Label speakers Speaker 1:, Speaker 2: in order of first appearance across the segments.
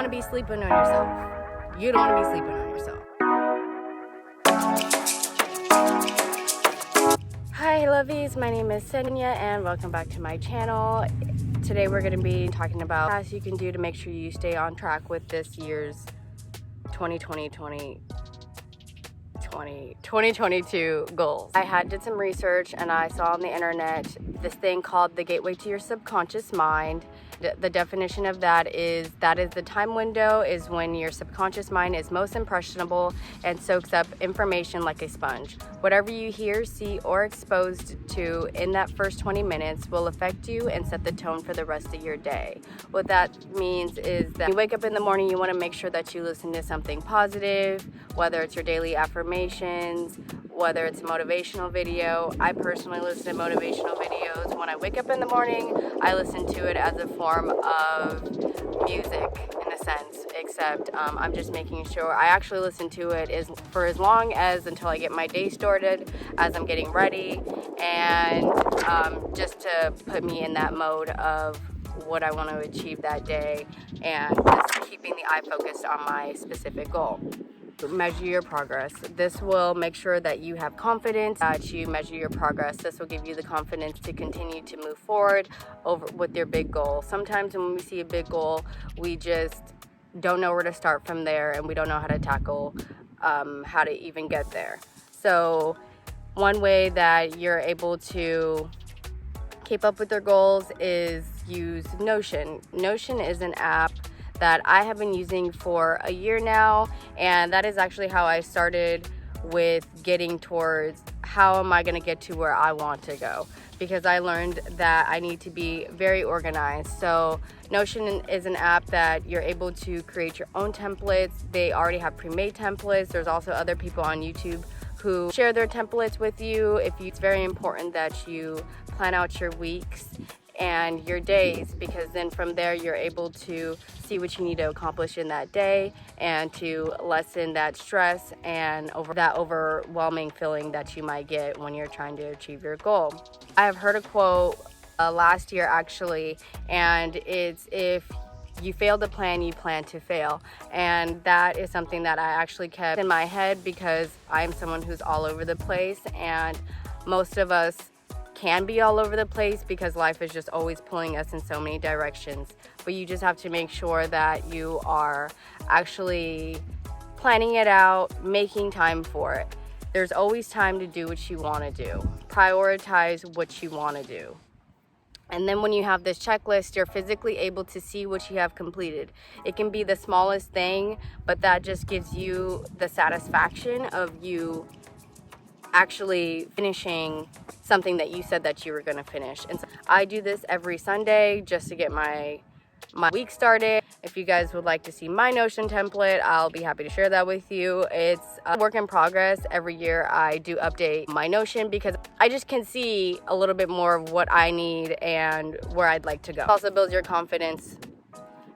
Speaker 1: want to be sleeping on yourself. You don't want to be sleeping on yourself. Hi lovies, my name is Senya and welcome back to my channel. Today we're going to be talking about what you can do to make sure you stay on track with this year's 2022 goals. I did some research and I saw on the internet this thing called the gateway to your subconscious mind. The definition of that is the time window is when your subconscious mind is most impressionable and soaks up information like a sponge. Whatever you hear, see, or exposed to in that first 20 minutes will affect you and set the tone for the rest of your day. What that means is that when you wake up in the morning, you want to make sure that you listen to something positive, whether it's your daily affirmations, whether it's a motivational video. I personally listen to motivational videos. When I wake up in the morning, I listen to it as a form of music in a sense, except I'm just making sure I actually listen to it for as long as until I get my day started, as I'm getting ready, and just to put me in that mode of what I want to achieve that day and just keeping the eye focused on my specific goal. Measure your progress. This will make sure that you have confidence, that you measure your progress. This will give you the confidence to continue to move forward with your big goal. Sometimes when we see a big goal, we just don't know where to start from there and we don't know how to tackle how to even get there. So one way that you're able to keep up with your goals is use Notion. Notion is an app that I have been using for a year now, and that is actually how I started with getting towards how am I going to get to where I want to go, because I learned that I need to be very organized. So Notion is an app that you're able to create your own templates. They already have pre-made templates. There's also other people on YouTube who share their templates with you. It's very important that you plan out your weeks and your days, because then from there you're able to see what you need to accomplish in that day and to lessen that stress and that overwhelming feeling that you might get when you're trying to achieve your goal. I have heard a quote last year actually, and it's if you fail to plan, you plan to fail. And that is something that I actually kept in my head because I'm someone who's all over the place, and most of us can be all over the place because life is just always pulling us in so many directions. But you just have to make sure that you are actually planning it out, making time for it. There's always time to do what you want to do. Prioritize what you want to do. And then when you have this checklist, you're physically able to see what you have completed. It can be the smallest thing, but that just gives you the satisfaction of you actually finishing something that you said that you were going to finish. And so I do this every Sunday just to get my week started. If you guys would like to see my Notion template, I'll be happy to share that with you. It's a work in progress. Every year I do update my Notion because I just can see a little bit more of what I need and where I'd like to go. It also builds your confidence,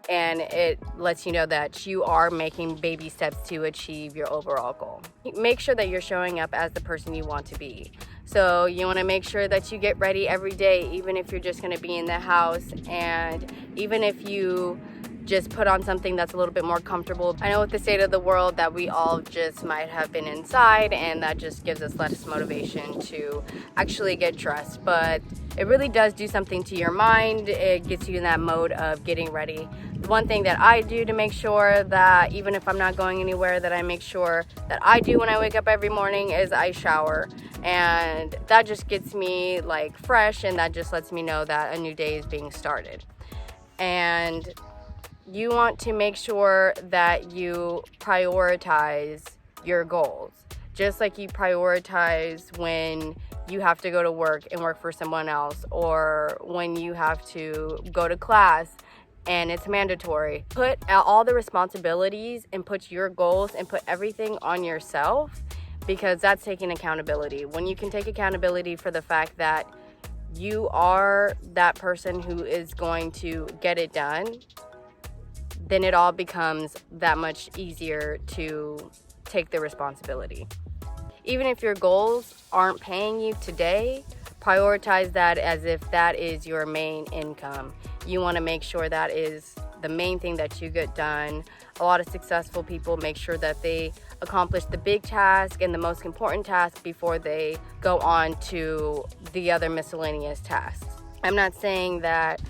Speaker 1: and it lets you know that you are making baby steps to achieve your overall goal. Make sure that you're showing up as the person you want to be. So you want to make sure that you get ready every day, even if you're just going to be in the house, and even if you just put on something that's a little bit more comfortable. I know with the state of the world that we all just might have been inside, and that just gives us less motivation to actually get dressed, but it really does do something to your mind. It gets you in that mode of getting ready. One thing that I do to make sure that even if I'm not going anywhere, that I make sure that I do when I wake up every morning is I shower, and that just gets me like fresh, and that just lets me know that a new day is being started. And you want to make sure that you prioritize your goals, just like you prioritize when you have to go to work and work for someone else, or when you have to go to class and it's mandatory. Put out all the responsibilities and put your goals and put everything on yourself, because that's taking accountability. When you can take accountability for the fact that you are that person who is going to get it done, then it all becomes that much easier to take the responsibility. Even if your goals aren't paying you today, prioritize that as if that is your main income. You want to make sure that is the main thing that you get done. A lot of successful people make sure that they accomplish the big task and the most important task before they go on to the other miscellaneous tasks. I'm not saying that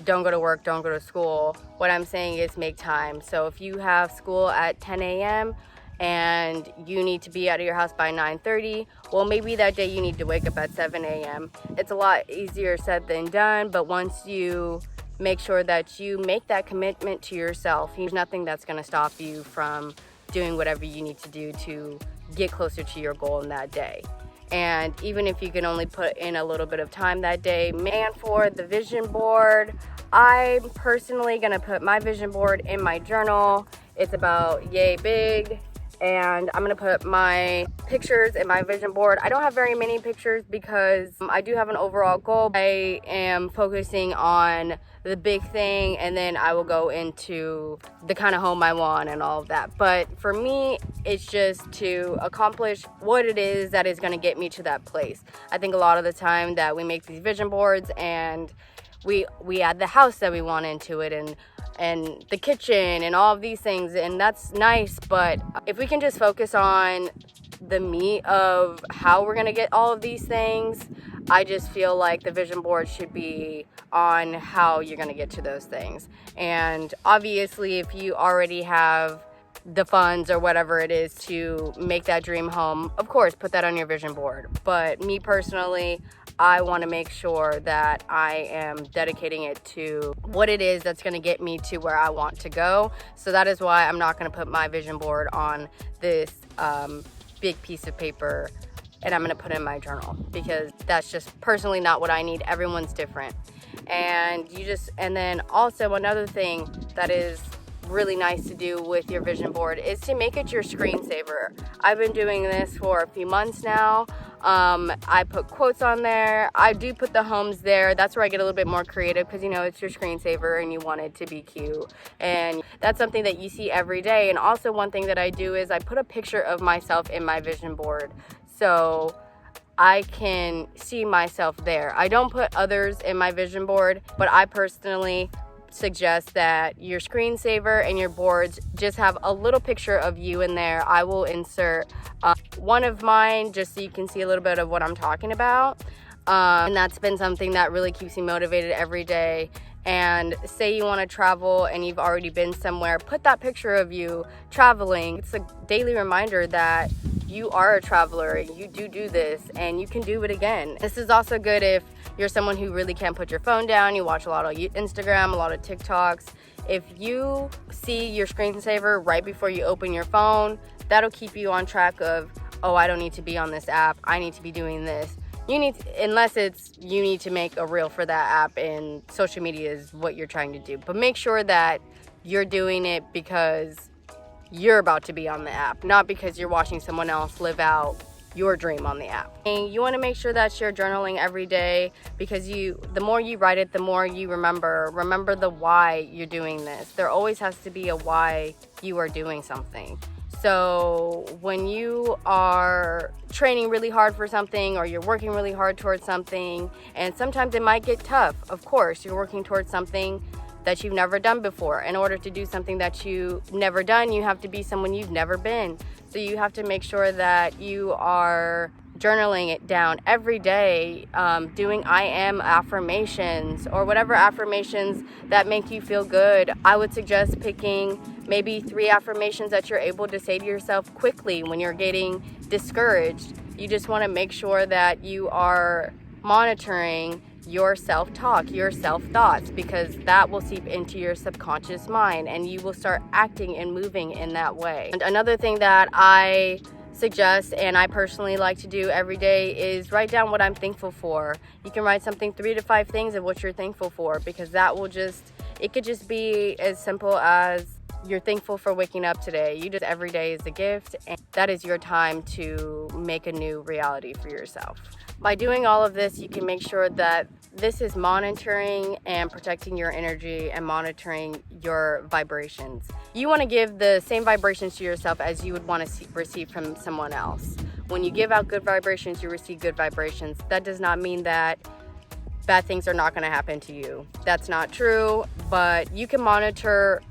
Speaker 1: don't go to work, don't go to school. What I'm saying is make time. So if you have school at 10 a.m. and you need to be out of your house by 9:30, well, maybe that day you need to wake up at 7 a.m. It's a lot easier said than done, but once you make sure that you make that commitment to yourself, there's nothing that's going to stop you from doing whatever you need to do to get closer to your goal in that day. And even if you can only put in a little bit of time that day. And for the vision board, I'm personally gonna put my vision board in my journal. It's about yay big. And I'm gonna put my pictures in my vision board. I don't have very many pictures because I do have an overall goal. I am focusing on the big thing, and then I will go into the kind of home I want and all of that. But for me, it's just to accomplish what it is that is gonna get me to that place. I think a lot of the time that we make these vision boards and we add the house that we want into it and the kitchen and all of these things, and that's nice, but if we can just focus on the meat of how we're gonna get all of these things, I just feel like the vision board should be on how you're gonna get to those things. And obviously, if you already have the funds or whatever it is to make that dream home, of course, put that on your vision board. But me personally, I want to make sure that I am dedicating it to what it is that's going to get me to where I want to go. So that is why I'm not going to put my vision board on this big piece of paper, and I'm going to put it in my journal, because that's just personally not what I need. Everyone's different. And then also another thing that is really nice to do with your vision board is to make it your screensaver. I've been doing this for a few months now. I put quotes on there. I do put the homes there. That's where I get a little bit more creative, because it's your screensaver and you want it to be cute, and that's something that you see every day. And also one thing that I do is I put a picture of myself in my vision board so I can see myself there. I don't put others in my vision board, but I personally suggest that your screensaver and your boards just have a little picture of you in there. I will insert one of mine just so you can see a little bit of what I'm talking about. And that's been something that really keeps me motivated every day. And say you want to travel and you've already been somewhere, put that picture of you traveling. It's a daily reminder that you are a traveler, you do this, and you can do it again. This is also good if you're someone who really can't put your phone down, you watch a lot of Instagram, a lot of TikToks. If you see your screensaver right before you open your phone, that'll keep you on track of, oh, I don't need to be on this app, I need to be doing this. Unless it's you need to make a reel for that app and social media is what you're trying to do. But make sure that you're doing it because you're about to be on the app, not because you're watching someone else live out your dream on the app. And you want to make sure that you're journaling every day, because the more you write it, the more you remember the why you're doing this. There always has to be a why you are doing something. So when you are training really hard for something, or you're working really hard towards something, and sometimes it might get tough, of course, you're working towards something that you've never done before. In order to do something that you've never done, you have to be someone you've never been. So you have to make sure that you are journaling it down every day, doing I am affirmations or whatever affirmations that make you feel good. I would suggest picking maybe 3 affirmations that you're able to say to yourself quickly when you're getting discouraged. You just want to make sure that you are monitoring your self-talk, your self-thoughts, because that will seep into your subconscious mind and you will start acting and moving in that way. And another thing that I suggest and I personally like to do every day is write down what I'm thankful for. You can write something 3 to 5 things of what you're thankful for, because it could just be as simple as you're thankful for waking up today. Every day is a gift, and that is your time to make a new reality for yourself. By doing all of this, you can make sure that this is monitoring and protecting your energy and monitoring your vibrations. You want to give the same vibrations to yourself as you would want to receive from someone else. When you give out good vibrations, you receive good vibrations. That does not mean that bad things are not going to happen to you. That's not true, but you can monitor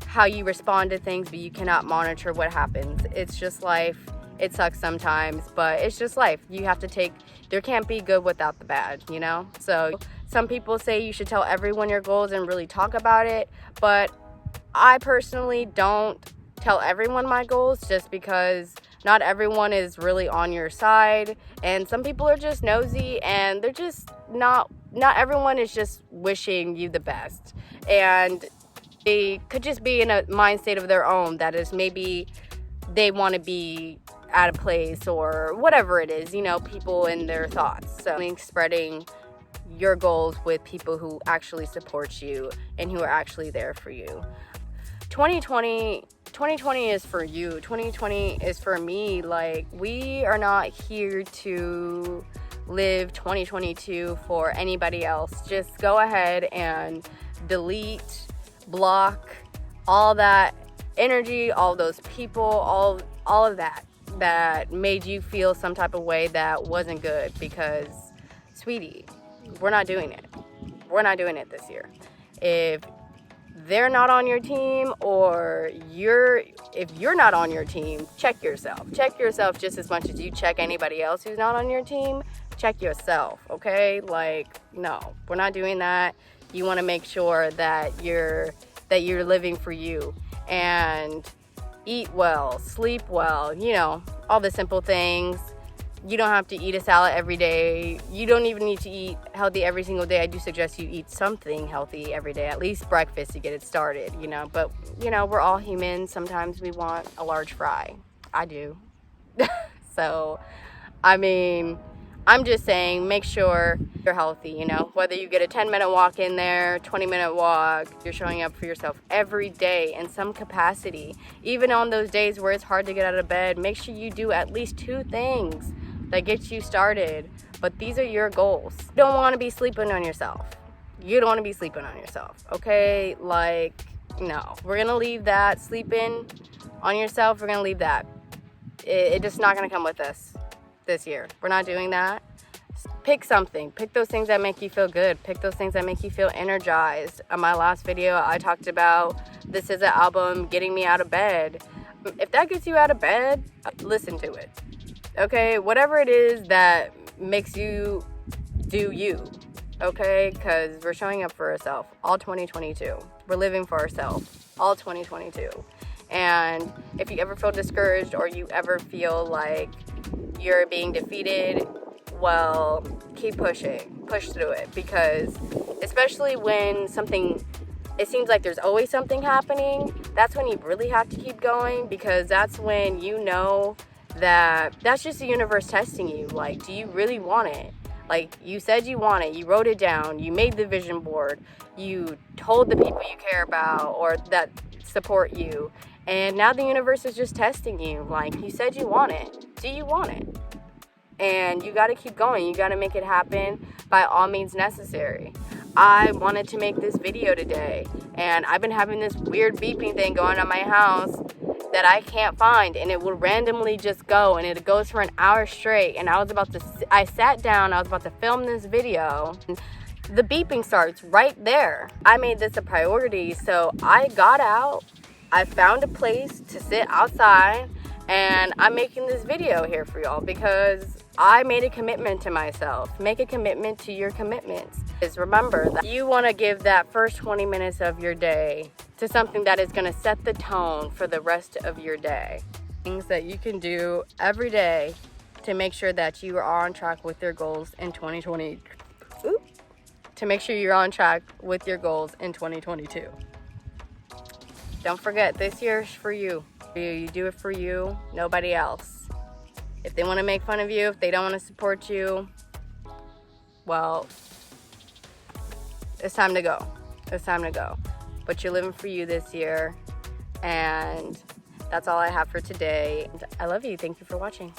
Speaker 1: how you respond to things, but you cannot monitor what happens. It's just life. It sucks sometimes, but it's just life. You have to take, there can't be good without the bad, you know? So some people say you should tell everyone your goals and really talk about it, but I personally don't tell everyone my goals, just because not everyone is really on your side, and some people are just nosy, and they're just not everyone is just wishing you the best, and they could just be in a mind state of their own that is, maybe they want to be at a place or whatever it is, you know, people in their thoughts. So spreading your goals with people who actually support you and who are actually there for you. 2020 is for you. 2020 is for me. Like, we are not here to live 2022 for anybody else. Just go ahead and delete, block all that energy, all those people, all of that made you feel some type of way that wasn't good, because, sweetie, we're not doing it. We're not doing it this year. If they're not on your team, or if you're not on your team, check yourself. Check yourself just as much as you check anybody else who's not on your team. Check yourself, okay? Like, no, we're not doing that. You want to make sure that you're living for you, and eat well, sleep well, you know, all the simple things. You don't have to eat a salad every day. You don't even need to eat healthy every single day. I do suggest you eat something healthy every day, at least breakfast, to get it started, you know. But, you know, we're all human. Sometimes we want a large fry. I do. So, I mean, I'm just saying, make sure you're healthy, you know. Whether you get a 10-minute walk in there, 20-minute walk, you're showing up for yourself every day in some capacity. Even on those days where it's hard to get out of bed, make sure you do at least 2 things that gets you started. But these are your goals. You don't want to be sleeping on yourself. You don't want to be sleeping on yourself, okay? Like, no. We're going to leave that. Sleeping on yourself, we're going to leave that. It's just not going to come with us this year. We're not doing that. Pick something. Pick those things that make you feel good. Pick those things that make you feel energized. On my last video, I talked about This SZA album getting me out of bed. If that gets you out of bed, listen to it. Okay? Whatever it is that makes you do you. Okay? Because we're showing up for ourselves all 2022. We're living for ourselves all 2022. And if you ever feel discouraged, or you ever feel like you're being defeated, well, keep pushing. Push through it, because especially when it seems like there's always something happening, that's when you really have to keep going, because that's when you know that that's just the universe testing you. Like, do you really want it? Like, you said you want it, you wrote it down, you made the vision board, you told the people you care about or that support you, and now the universe is just testing you. Like, you said you want it. Do you want it? And you got to keep going. You got to make it happen by all means necessary. I wanted to make this video today, and I've been having this weird beeping thing going on my house that I can't find, and it will randomly just go, and it goes for an hour straight. And I sat down, I was about to film this video, and the beeping starts right there. I made this a priority, so I got out, I found a place to sit outside, and I'm making this video here for y'all because I made a commitment to myself. Make a commitment to your commitments. Is remember that you want to give that first 20 minutes of your day to something that is going to set the tone for the rest of your day. Things that you can do every day to make sure that you are on track with your goals in 2020. To make sure you're on track with your goals in 2022. Don't forget, this year is for you. You do it for you, nobody else. If they want to make fun of you, if they don't want to support you, well, it's time to go. It's time to go. But you're living for you this year, and that's all I have for today. I love you. Thank you for watching.